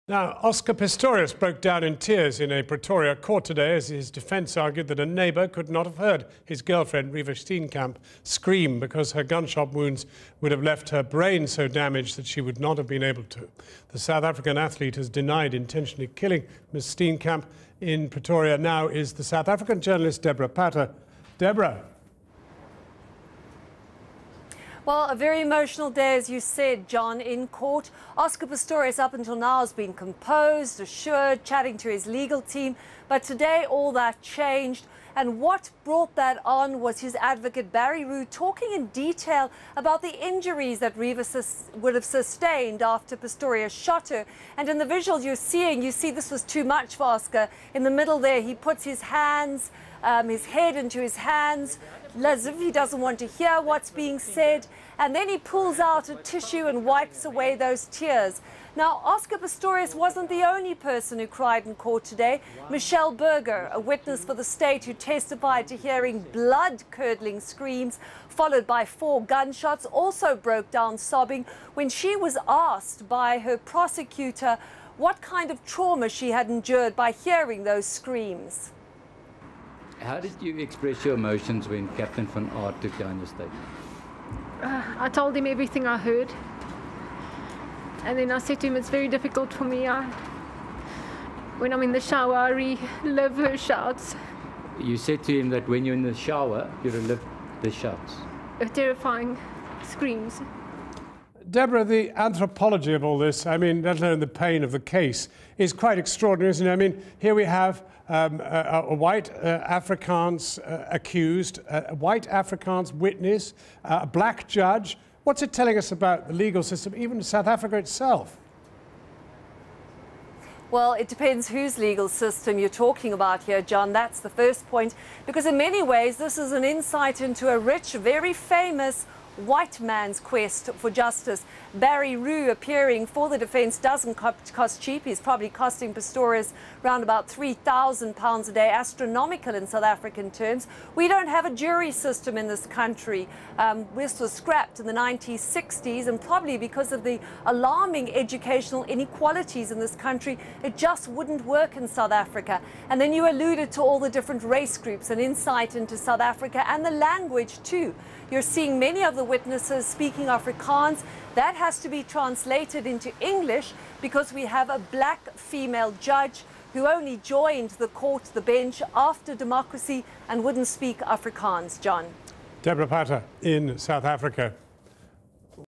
Now, Oscar Pistorius broke down in tears in a Pretoria court today as his defence argued that a neighbour could not have heard his girlfriend, Reeva Steenkamp, scream because her gunshot wounds would have left her brain so damaged that she would not have been able to. The South African athlete has denied intentionally killing Ms. Steenkamp. In Pretoria now is the South African journalist Deborah Patter. Deborah. Well, a very emotional day, as you said, John, in court. Oscar Pistorius up until now has been composed, assured, chatting to his legal team. But today all that changed. And what brought that on was his advocate, Barry Rue, talking in detail about the injuries that Reeva would have sustained after Pistorius shot her. And in the visual you see this was too much for Oscar. In the middle there, he puts his hands, his head into his hands, as if he doesn't want to hear what's being said. And then he pulls out a tissue and wipes away those tears. Now, Oscar Pistorius wasn't the only person who cried in court today. Michelle Berger, a witness for the state who testified to hearing blood-curdling screams, followed by 4 gunshots, also broke down sobbing when she was asked by her prosecutor what kind of trauma she had endured by hearing those screams. How did you express your emotions when Captain van Aert took down your statement? I told him everything I heard. And then I said to him, it's very difficult for me. When I'm in the shower, I relive her shouts. You said to him that when you're in the shower, you relive the shouts. Terrifying screams. Deborah, the anthropology of all this, I mean, let alone the pain of the case, is quite extraordinary, isn't it? I mean, here we have a white Afrikaans accused, a white Afrikaans witness, a black judge. What's it telling us about the legal system, even South Africa itself? Well, it depends whose legal system you're talking about here, John. That's the first point. Because in many ways, this is an insight into a rich, very famous white man's quest for justice. Barry Rue appearing for the defence doesn't cost cheap. He's probably costing Pistorius around about £3,000 a day, astronomical in South African terms. We don't have a jury system in this country. This was scrapped in the 1960s, and probably because of the alarming educational inequalities in this country, it just wouldn't work in South Africa. And then you alluded to all the different race groups and insight into South Africa and the language too. You're seeing many of the witnesses speaking Afrikaans. That has to be translated into English because we have a black female judge who only joined the court, the bench, after democracy and wouldn't speak Afrikaans, John. Deborah Patter in South Africa.